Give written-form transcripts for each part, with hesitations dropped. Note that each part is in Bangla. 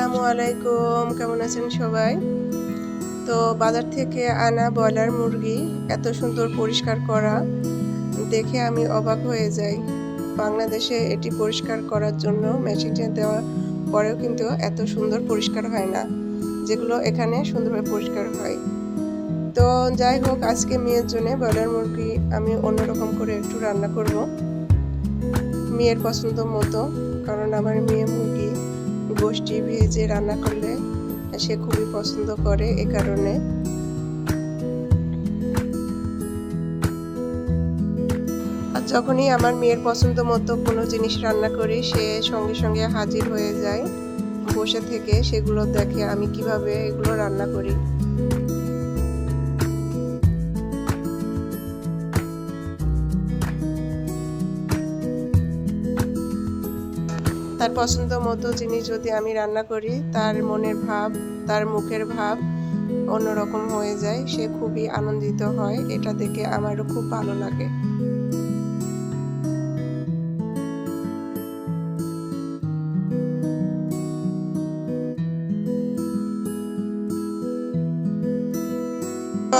আসসালামু আলাইকুম, কেমন আছেন সবাই? তো বাজার থেকে আনা ব্রয়লার মুরগি এত সুন্দর পরিষ্কার করা দেখে আমি অবাক হয়ে যাই। বাংলাদেশে এটি পরিষ্কার করার জন্য মেশিনে দেওয়ার পরেও কিন্তু এত সুন্দর পরিষ্কার হয় না, যেগুলো এখানে সুন্দরভাবে পরিষ্কার হয়। তো যাই হোক, আজকে মেয়ের জন্য ব্রয়লার মুরগি আমি অন্যরকম করে একটু রান্না করব, মেয়ের পছন্দ মতো। কারণ আমার মেয়ে মুরগি গোশত ভেজে রান্না করলে সে খুবই পছন্দ করে, এ কারণে। আর যখনই আমার মেয়ের পছন্দ মতো কোনো জিনিস রান্না করি, সে সঙ্গে সঙ্গে হাজির হয়ে যায় বসে থেকে, সেগুলো দেখে আমি কিভাবে এগুলো রান্না করি। তার পছন্দ মতো জিনিস যদি আমি রান্না করি, তার মনের ভাব, তার মুখের ভাব অন্যরকম হয়ে যায়, সে খুবই আনন্দিত হয়। এটা দেখে আমারও খুব ভালো লাগে।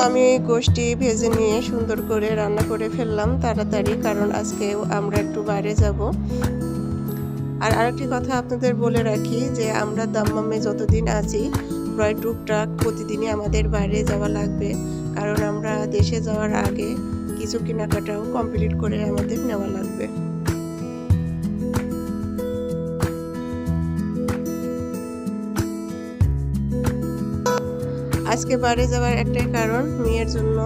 আমি গোশত ভেজে নিয়ে সুন্দর করে রান্না করে ফেললাম তাড়াতাড়ি, কারণ আজকে আমরা একটু বাইরে যাব। আর আরেকটি কথা আপনাদের বলে রাখি যে আমরা দাম্মামে যতদিন আছি, প্রায় টুকটাক প্রতিদিনই আমাদের বাইরে যাওয়া লাগবে, কারণ আমরা দেশে যাওয়ার আগে কিছু কেনাকাটাও কমপ্লিট করে আমাদের নেওয়া লাগবে। আজকে বাইরে যাওয়ার একটাই কারণ, মেয়ের জন্য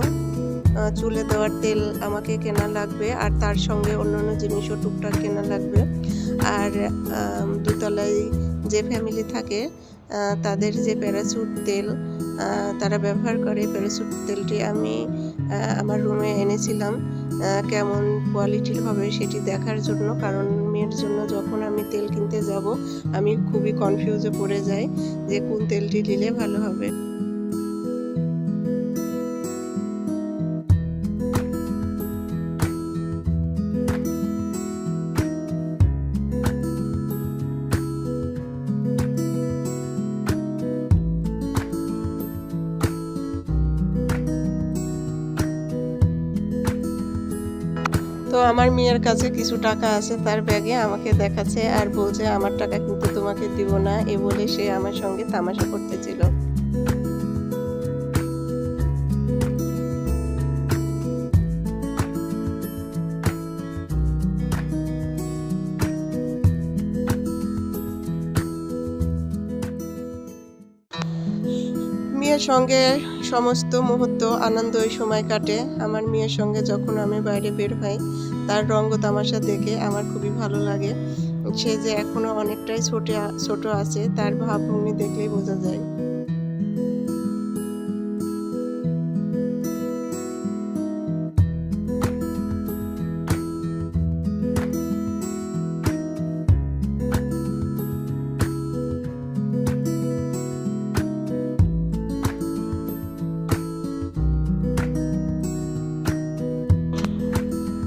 চুলে দেওয়ার তেল আমাকে কেনা লাগবে, আর তার সঙ্গে অন্যান্য জিনিসও টুকটাক কেনা লাগবে। আর দোতলায় যে ফ্যামিলি থাকে তাদের যে প্যারাসুট তেল তারা ব্যবহার করে, প্যারাসুট তেলটি আমি আমার রুমে এনেছিলাম কেমন কোয়ালিটির হবে সেটি দেখার জন্য। কারণ মেয়ের জন্য যখন আমি তেল কিনতে যাব, আমি খুবই কনফিউজে পড়ে যাই যে কোন তেলটি নিলে ভালো হবে। তো আমার মেয়ের কাছে কিছু টাকা আছে তার ব্যাগে, আমাকে দেখাচ্ছে আর বলছে আমার টাকা কিন্তু তোমাকে দিব না, এ বলে সে আমার সঙ্গে তামাশা করতেছিল। মেয়ের সঙ্গে সমস্ত মুহূর্ত আনন্দই সময় কাটে। আমার মেয়ের সঙ্গে যখন আমি বাইরে বের হই, তার রঙ্গ তামাশা দেখে আমার খুবই ভালো লাগে। সে যে এখনো অনেকটাই ছোট আছে, তার ভাবভঙ্গি দেখলেই বোঝা যায়।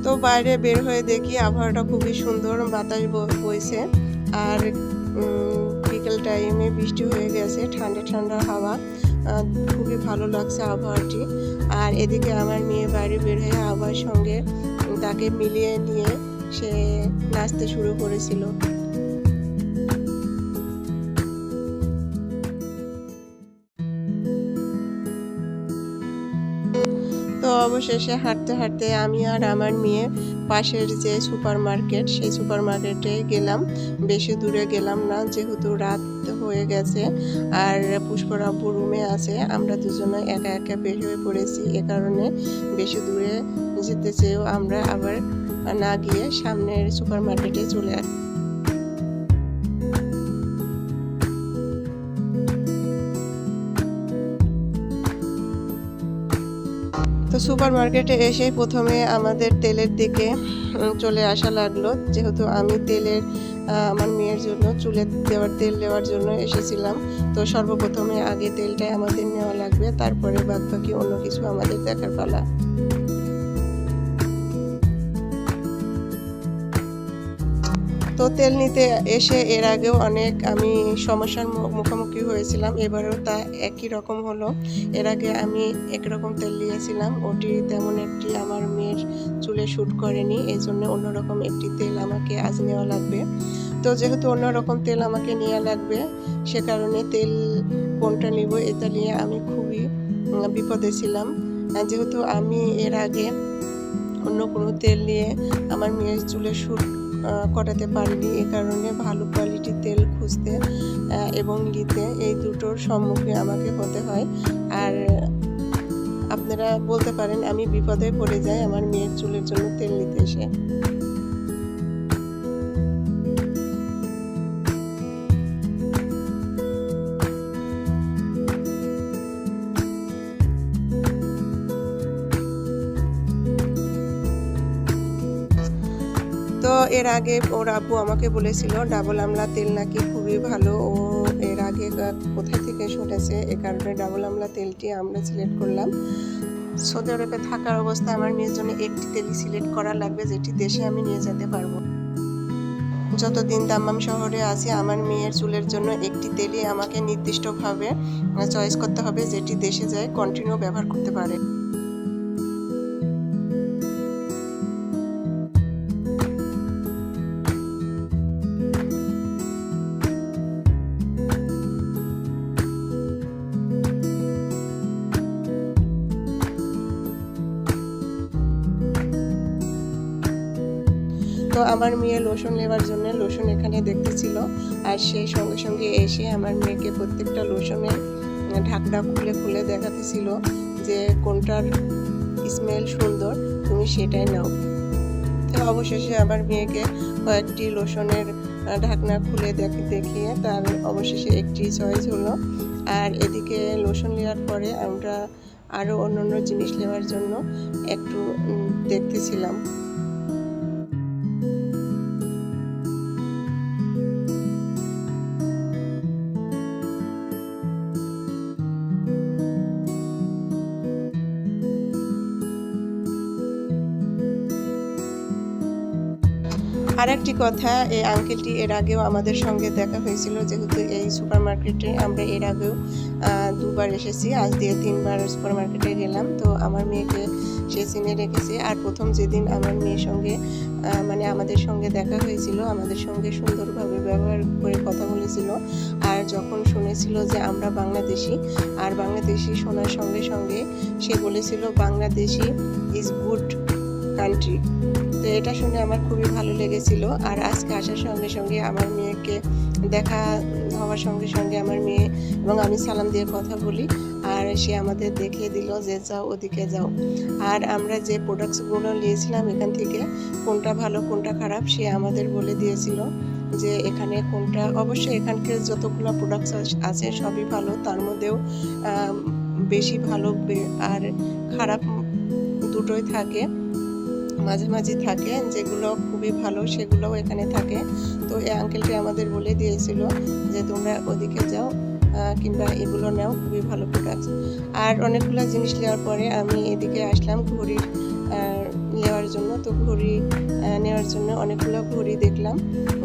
তো বাইরে বের হয়ে দেখি আবহাওয়াটা খুবই সুন্দর, বাতাস বইছে, আর বিকেল টাইমে বৃষ্টি হয়ে গেছে, ঠান্ডা ঠান্ডা হাওয়া, খুবই ভালো লাগছে আবহাওয়াটি। আর এদিকে আমার মেয়ে বাইরে বের হয়ে আবহাওয়ার সঙ্গে তাকে মিলিয়ে নিয়ে সে নাচতে শুরু করেছিল। তো অবশেষে হাঁটতে হাঁটতে আমি আর আমার মেয়ে পাশের যে সুপার মার্কেট, সেই সুপার মার্কেটে গেলাম। বেশি দূরে গেলাম না, যেহেতু রাত হয়ে গেছে আর পুষ্পর আব্বু রুমে আছে, আমরা দুজনে একা একা বের হয়ে পড়েছি। এ কারণে বেশি দূরে যেতে চেয়েও আমরা আবার না গিয়ে সামনের সুপার মার্কেটে চলে আসি। তো সুপার মার্কেটে এসে প্রথমে আমাদের তেলের দিকে চলে আসা লাগলো, যেহেতু আমি আমার মেয়ের জন্য চুলে দেওয়ার তেল নেওয়ার জন্য এসেছিলাম। তো সর্বপ্রথমে আগে তেলটাই আমাদের নেওয়া লাগবে, তারপরে বাদবাকি অন্য কিছু আমাদের দেখার পালা। তো তেল নিতে এসে এর আগেও অনেক আমি সমস্যার মুখোমুখি হয়েছিলাম, এবারেও তা একই রকম হলো। এর আগে আমি একরকম তেল নিয়েছিলাম, ওটি তেমন একটি আমার মেয়ের চুলে শ্যুট করেনি, এই জন্য অন্যরকম একটি তেল আমাকে আজ নেওয়া লাগবে। তো যেহেতু অন্যরকম তেল আমাকে নেওয়া লাগবে, সে কারণে তেল কোনটা নিব এটা নিয়ে আমি খুবই বিপদে ছিলাম। যেহেতু আমি এর আগে অন্য কোনো তেল নিয়ে আমার মেয়ের চুলে শ্যুট করাতে পারিনি, এ কারণে ভালো কোয়ালিটির তেল খুঁজতে এবং নিতে এই দুটোর সম্মুখীন আমাকে হতে হয়। আর আপনারা বলতে পারেন আমি বিপদে পড়ে যাই আমার মেয়ের চুলের জন্য তেল নিতে এসে। তো এর আগে ওর আব্বু আমাকে বলেছিল ডাবল আমলা তেল নাকি খুবই ভালো, ও এর আগে কোথায় থেকে শুনেছে, এ কারণে ডাবল আমলা তেলটি আমরা সিলেক্ট করলাম। সৌদি আরবে থাকার অবস্থায় আমার মেয়ের জন্য একটি তেলই সিলেক্ট করা লাগবে, যেটি দেশে আমি নিয়ে যেতে পারবো। যতদিন দাম্মাম শহরে আছি আমার মেয়ের চুলের জন্য একটি তেলই আমাকে নির্দিষ্টভাবে চয়েস করতে হবে, যেটি দেশে যায় কন্টিনিউ ব্যবহার করতে পারে। তো আমার মেয়ে লোশন নেওয়ার জন্য লোশন এখানে দেখতেছিল, আর সেই সঙ্গে সঙ্গে এসে আমার মেয়েকে প্রত্যেকটা লোশনের ঢাকনা খুলে খুলে দেখাতেছিল যে কোনটার স্মেল সুন্দর, তুমি সেটাই নাও। তো অবশেষে আমার মেয়েকে কয়েকটি লোশনের ঢাকনা খুলে দেখিয়ে তার অবশেষে একটি চয়েস হলো। আর এদিকে লোশন নেওয়ার পরে আমরা আরও অন্য জিনিস নেওয়ার জন্য একটু দেখতেছিলাম। আরেকটি কথা, এই আঙ্কেলটি এর আগেও আমাদের সঙ্গে দেখা হয়েছিল, যেহেতু এই সুপার মার্কেটে আমরা এর আগেও দুবার এসেছি, আজ দিয়ে 3বার সুপার মার্কেটে গেলাম। তো আমার মেয়েকে সে চিনে রেখেছে, আর প্রথম যেদিন আমার মেয়ের সঙ্গে মানে আমাদের সঙ্গে দেখা হয়েছিল, আমাদের সঙ্গে সুন্দরভাবে ব্যবহার করে কথা বলেছিল। আর যখন শুনেছিল যে আমরা বাংলাদেশি, আর বাংলাদেশি শোনার সঙ্গে সঙ্গে সে বলেছিল বাংলাদেশি ইজ গুড কান্ট্রি। তো এটা শুনে আমার খুবই ভালো লেগেছিল। আর আজকে আসার সঙ্গে সঙ্গে আমার মেয়েকে দেখা হওয়ার সঙ্গে সঙ্গে আমার মেয়ে এবং আমি সালাম দিয়ে কথা বলি, আর সে আমাদের দেখিয়ে দিল যে যাও ওদিকে যাও। আর আমরা যে প্রোডাক্টসগুলো নিয়েছিলাম এখান থেকে কোনটা ভালো কোনটা খারাপ সে আমাদের বলে দিয়েছিল, যে এখানে কোনটা, অবশ্যই এখানকার যতগুলো প্রোডাক্টস আছে সবই ভালো, তার মধ্যেও বেশি ভালো আর খারাপ দুটোই থাকে, মাঝামাঝি থাকে, যেগুলো খুবই ভালো সেগুলোও এখানে থাকে। তো এই আঙ্কেলটি আমাদের বলে দিয়েছিল যে তোমরা ওদিকে যাও কিংবা এগুলো নাও, খুবই ভালো প্রোডাক্টস। আর অনেকগুলো জিনিস নেওয়ার পরে আমি এদিকে আসলাম ঘড়ি নেওয়ার জন্য। তো ঘড়ি নেওয়ার জন্য অনেকগুলো ঘড়ি দেখলাম,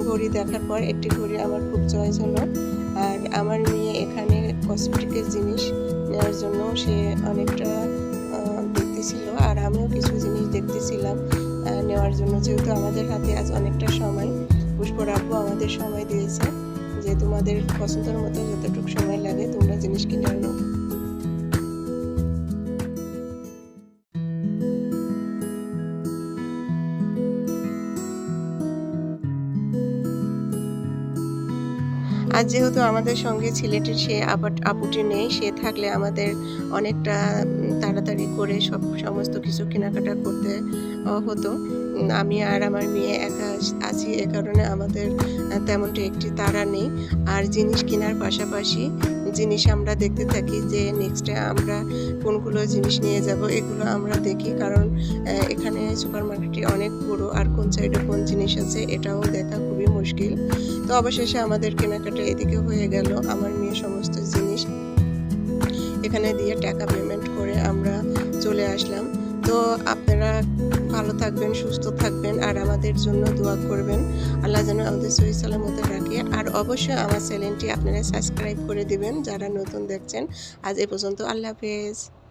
ঘড়ি দেখার পর একটি ঘড়ি আমার খুব চয়েস হলো। আর আমার মেয়ে এখানে কসমেটিকের জিনিস নেওয়ার জন্য সে অনেকটা দেখতেছিল, আর আমিও কিছু জিনিস দেখতেছিলাম নেওয়ার জন্য, যেহেতু আমাদের হাতে আজ অনেকটা সময়, পুষ্পর আব্বু আমাদের সময় দিয়েছে যে তোমাদের পছন্দের মতো যতটুকু সময় লাগে তোমরা জিনিস কিনে আনো। আর যেহেতু আমাদের সঙ্গে সিলেটের সে আপুটি নেই, সে থাকলে আমাদের অনেকটা তাড়াতাড়ি করে সমস্ত কিছু কেনাকাটা করতে হতো। আমি আর আমার মেয়ে একা আছি, এ কারণে আমাদের তেমনটি একটি তাড়া নেই। আর জিনিস কেনার পাশাপাশি জিনিস আমরা দেখতে থাকি যে নেক্সটে আমরা কোনগুলো জিনিস নিয়ে যাব, এগুলো আমরা দেখি, কারণ এখানে সুপার মার্কেটটি অনেক বড়, আর কোন সাইডে কোন জিনিস আছে এটাও দেখা খুবই মুশকিল। তো অবশেষে আমাদের কেনাকাটা এদিকে হয়ে গেল। আমার মেয়ে সমস্ত জিনিস এখানে দিয়ে টাকা পেমেন্ট করে আমরা চলে আসলাম। তো আপনারা ভালো থাকবেন, সুস্থ থাকবেন আর আমাদের জন্য দোয়া করবেন। আল্লাহ যেন আমাদের সহি সালামতে রাখে। আর অবশ্যই আমার চ্যানেলটি আপনারা সাবস্ক্রাইব করে দিবেন যারা নতুন দেখছেন। আজ এ পর্যন্ত, আল্লাহ হাফেজ।